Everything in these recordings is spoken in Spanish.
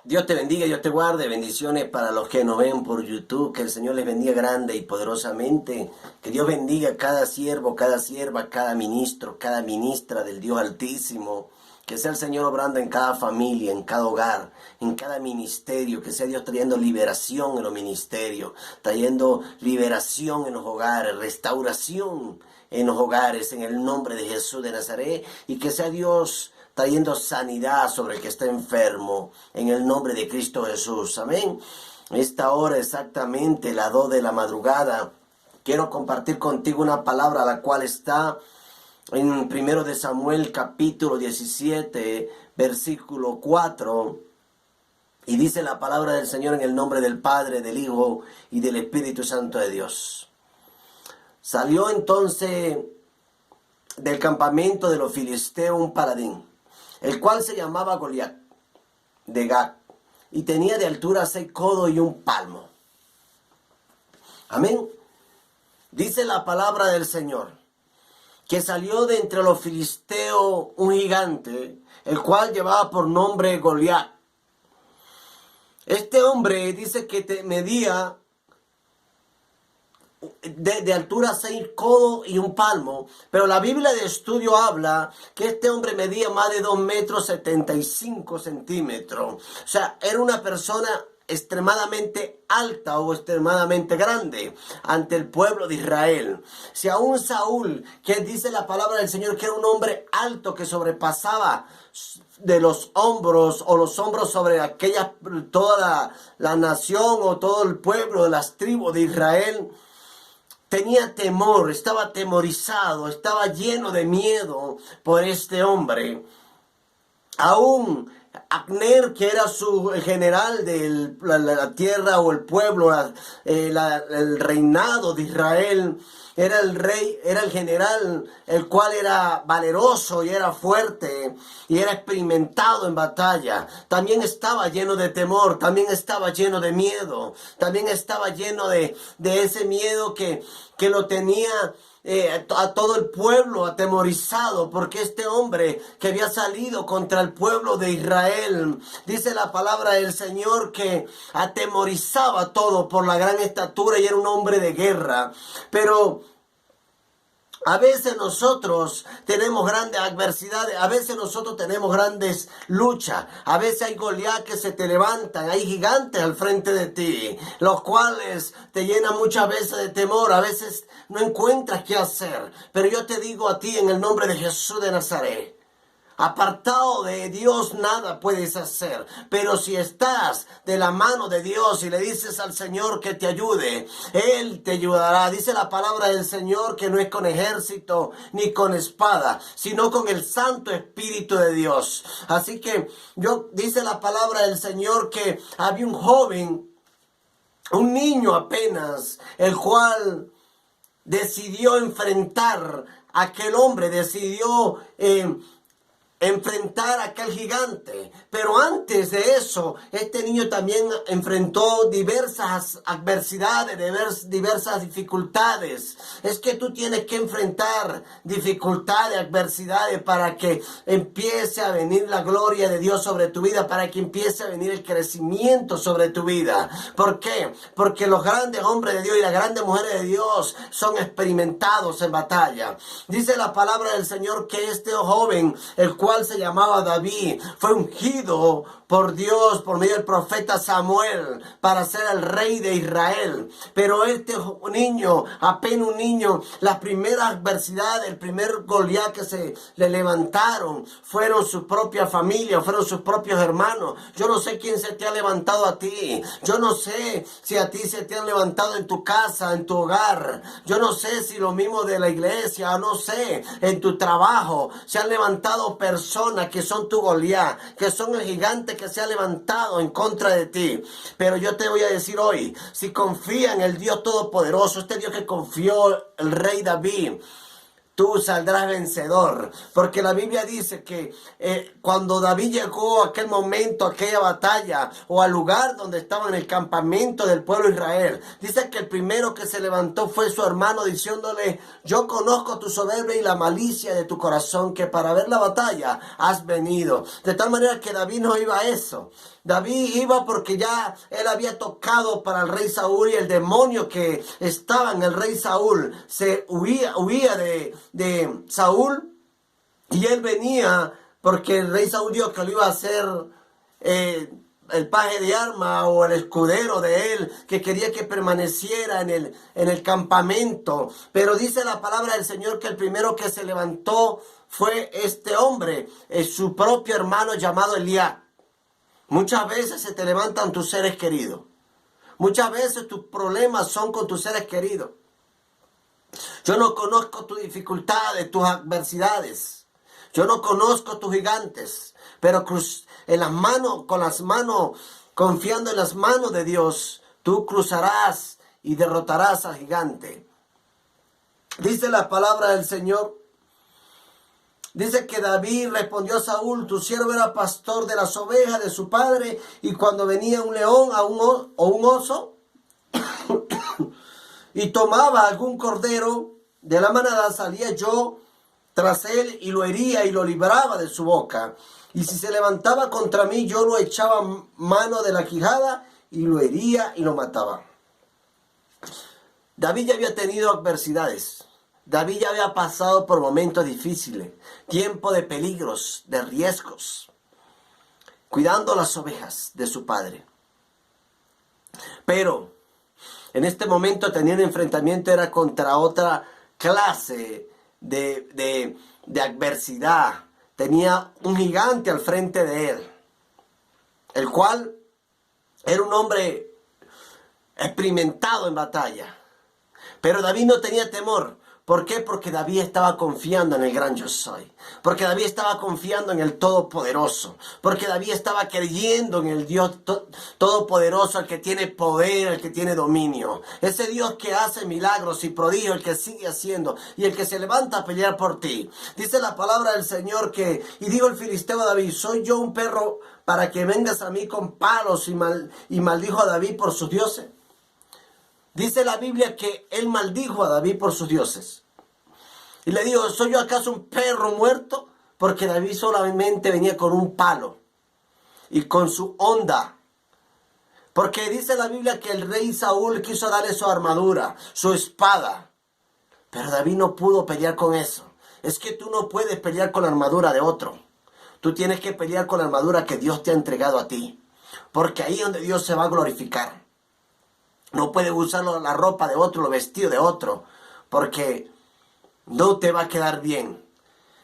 Dios te bendiga, Dios te guarde. Bendiciones para los que nos ven por YouTube. Que el Señor les bendiga grande y poderosamente. Que Dios bendiga a cada siervo, cada sierva, cada ministro, cada ministra del Dios Altísimo. Que sea el Señor obrando en cada familia, en cada hogar, en cada ministerio. Que sea Dios trayendo liberación en los ministerios, trayendo liberación en los hogares, restauración en los hogares, en el nombre de Jesús de Nazaret. Y que sea Dios trayendo sanidad sobre el que está enfermo, en el nombre de Cristo Jesús. Amén. Esta hora exactamente, las 2 de la madrugada, quiero compartir contigo una palabra la cual está en 1 de Samuel capítulo 17, versículo 4. Y dice la palabra del Señor en el nombre del Padre, del Hijo y del Espíritu Santo de Dios. Salió entonces del campamento de los filisteos un paladín, el cual se llamaba Goliat, de Gat, y tenía de altura 6 codos y un palmo. Amén. Dice la palabra del Señor, que salió de entre los filisteos un gigante, el cual llevaba por nombre Goliat. Este hombre dice que medía de altura 6 codos y un palmo, pero la Biblia de estudio habla que este hombre medía más de 2 metros 75 centímetros. O sea, era una persona extremadamente alta o extremadamente grande ante el pueblo de Israel. Si aún Saúl, que dice la palabra del Señor que era un hombre alto que sobrepasaba de los hombros o los hombros sobre toda la nación o todo el pueblo de las tribus de Israel, tenía temor, estaba atemorizado, estaba lleno de miedo por este hombre. Aún Abner, que era el general de la tierra o el pueblo, el reinado de Israel, era el rey, era el general, el cual era valeroso y era fuerte y era experimentado en batalla. También estaba lleno de temor, también estaba lleno de miedo, también estaba lleno de ese miedo que lo tenía a todo el pueblo atemorizado, porque este hombre que había salido contra el pueblo de Israel, dice la palabra del Señor que atemorizaba todo por la gran estatura y era un hombre de guerra. Pero a veces nosotros tenemos grandes adversidades, a veces nosotros tenemos grandes luchas, a veces hay Goliat que se te levantan, hay gigantes al frente de ti, los cuales te llenan muchas veces de temor, a veces no encuentras qué hacer. Pero yo te digo a ti en el nombre de Jesús de Nazaret, apartado de Dios nada puedes hacer, pero si estás de la mano de Dios y le dices al Señor que te ayude, Él te ayudará. Dice la palabra del Señor que no es con ejército ni con espada, sino con el Santo Espíritu de Dios. Así que dice la palabra del Señor que había un joven, un niño apenas, el cual decidió enfrentar a aquel hombre, decidió enfrentar a aquel gigante. Pero antes de eso, este niño también enfrentó diversas adversidades, diversas dificultades. Es que tú tienes que enfrentar dificultades, adversidades, para que empiece a venir la gloria de Dios sobre tu vida, para que empiece a venir el crecimiento sobre tu vida. ¿Por qué? Porque los grandes hombres de Dios y las grandes mujeres de Dios son experimentados en batalla. Dice la palabra del Señor que este joven, el cual se llamaba David, fue ungido por Dios por medio del profeta Samuel para ser el rey de Israel. Pero este niño, apenas un niño, las primeras adversidades, el primer Goliat que se le levantaron fueron su propia familia, fueron sus propios hermanos. Yo no sé quién se te ha levantado a ti, yo no sé si a ti se te han levantado en tu casa, en tu hogar, yo no sé si lo mismo de la iglesia, no sé, en tu trabajo se han levantado personas que son tu Goliat, que son el gigante que se ha levantado en contra de ti. Pero yo te voy a decir hoy, si confía en el Dios Todopoderoso, este Dios que confió el rey David, tú saldrás vencedor. Porque la Biblia dice que cuando David llegó a aquel momento, a aquella batalla, o al lugar donde estaba en el campamento del pueblo de Israel, dice que el primero que se levantó fue su hermano diciéndole: yo conozco tu soberbia y la malicia de tu corazón, que para ver la batalla has venido. De tal manera que David no iba a eso. David iba porque ya él había tocado para el rey Saúl, y el demonio que estaba en el rey Saúl se huía de Saúl, y él venía porque el rey Saúl dijo que lo iba a hacer el paje de arma o el escudero de él, que quería que permaneciera en el campamento. Pero dice la palabra del Señor que el primero que se levantó fue este hombre, su propio hermano llamado Eliab. Muchas veces se te levantan tus seres queridos. Muchas veces tus problemas son con tus seres queridos. Yo no conozco tus dificultades, tus adversidades. Yo no conozco tus gigantes. Pero con las manos, confiando en las manos de Dios, tú cruzarás y derrotarás al gigante. Dice la palabra del Señor. Dice que David respondió a Saúl: tu siervo era pastor de las ovejas de su padre, y cuando venía un león o un oso y tomaba algún cordero de la manada, salía yo tras él y lo hería y lo libraba de su boca. Y si se levantaba contra mí, yo lo echaba mano de la quijada y lo hería y lo mataba. David ya había tenido adversidades. David ya había pasado por momentos difíciles, tiempo de peligros, de riesgos, cuidando las ovejas de su padre. Pero en este momento tenía un enfrentamiento, era contra otra clase de adversidad. Tenía un gigante al frente de él, el cual era un hombre experimentado en batalla. Pero David no tenía temor. ¿Por qué? Porque David estaba confiando en el gran yo soy. Porque David estaba confiando en el Todopoderoso. Porque David estaba creyendo en el Dios Todopoderoso, el que tiene poder, el que tiene dominio. Ese Dios que hace milagros y prodigios, el que sigue haciendo y el que se levanta a pelear por ti. Dice la palabra del Señor que, y dijo el filisteo a David: ¿soy yo un perro para que vengas a mí con palos? Y maldijo a David por sus dioses. Dice la Biblia que él maldijo a David por sus dioses. Y le dijo: ¿soy yo acaso un perro muerto? Porque David solamente venía con un palo y con su honda. Porque dice la Biblia que el rey Saúl quiso darle su armadura, su espada. Pero David no pudo pelear con eso. Es que tú no puedes pelear con la armadura de otro. Tú tienes que pelear con la armadura que Dios te ha entregado a ti. Porque ahí es donde Dios se va a glorificar. No puedes usar la ropa de otro, los vestidos de otro, porque no te va a quedar bien.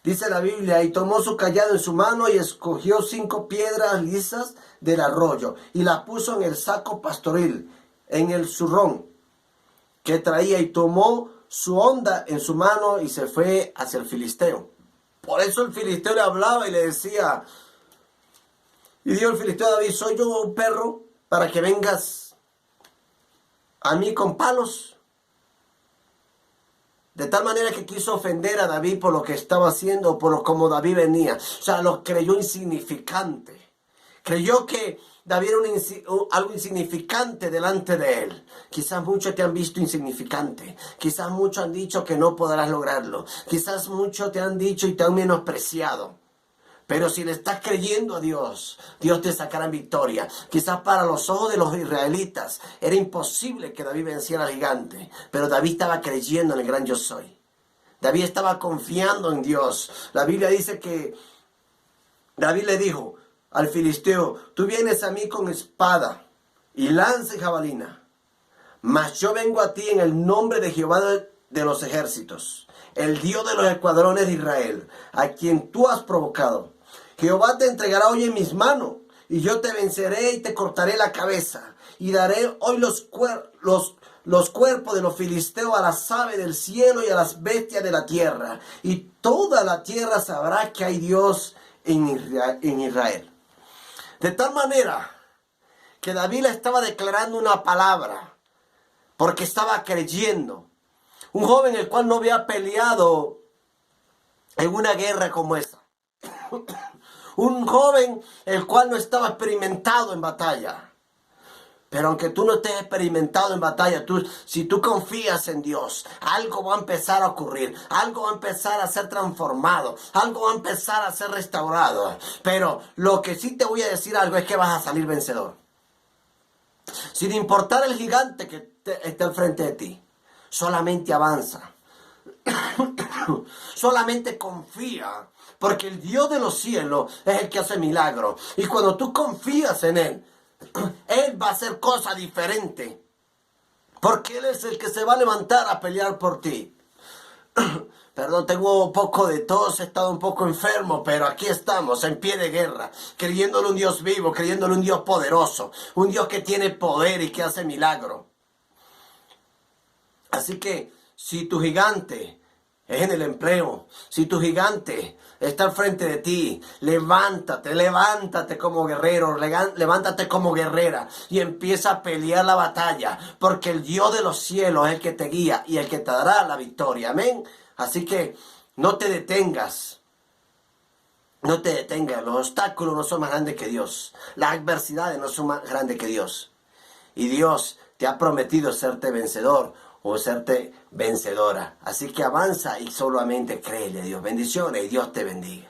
Dice la Biblia: y tomó su cayado en su mano y escogió 5 piedras lisas del arroyo y las puso en el saco pastoril, en el zurrón que traía, y tomó su honda en su mano y se fue hacia el filisteo. Por eso el filisteo le hablaba y le decía, y dijo el filisteo a David: ¿soy yo un perro para que vengas a mí con palos? De tal manera que quiso ofender a David por lo que estaba haciendo, por cómo David venía. O sea, lo creyó insignificante. Creyó que David era algo insignificante delante de él. Quizás muchos te han visto insignificante. Quizás muchos han dicho que no podrás lograrlo. Quizás muchos te han dicho y te han menospreciado. Pero si le estás creyendo a Dios, Dios te sacará en victoria. Quizás para los ojos de los israelitas era imposible que David venciera al gigante. Pero David estaba creyendo en el gran yo soy. David estaba confiando en Dios. La Biblia dice que David le dijo al filisteo: tú vienes a mí con espada y lanza y jabalina, mas yo vengo a ti en el nombre de Jehová de los ejércitos, el Dios de los escuadrones de Israel, a quien tú has provocado. Jehová te entregará hoy en mis manos, y yo te venceré y te cortaré la cabeza, y daré hoy los cuerpos de los filisteos a las aves del cielo y a las bestias de la tierra, y toda la tierra sabrá que hay Dios en Israel. De tal manera que David le estaba declarando una palabra, porque estaba creyendo. Un joven el cual no había peleado en una guerra como esa. Un joven el cual no estaba experimentado en batalla. Pero aunque tú no estés experimentado en batalla, si tú confías en Dios, algo va a empezar a ocurrir, algo va a empezar a ser transformado, algo va a empezar a ser restaurado. Pero lo que sí te voy a decir algo es que vas a salir vencedor. Sin importar el gigante que esté al frente de ti, solamente avanza. Solamente confía, porque el Dios de los cielos es el que hace milagros. Y cuando tú confías en Él, Él va a hacer cosas diferentes. Porque Él es el que se va a levantar a pelear por ti. Perdón, tengo un poco de tos, he estado un poco enfermo, pero aquí estamos, en pie de guerra, creyéndole un Dios vivo, creyéndole un Dios poderoso, un Dios que tiene poder y que hace milagros. Así que, si tu gigante es en el empleo, si tu gigante está al frente de ti, levántate como guerrero, levántate como guerrera y empieza a pelear la batalla, porque el Dios de los cielos es el que te guía y el que te dará la victoria, amén. Así que no te detengas, no te detengas, los obstáculos no son más grandes que Dios, las adversidades no son más grandes que Dios, y Dios te ha prometido serte vencedor o serte vencedora. Así que avanza y solamente créele a Dios. Bendiciones y Dios te bendiga.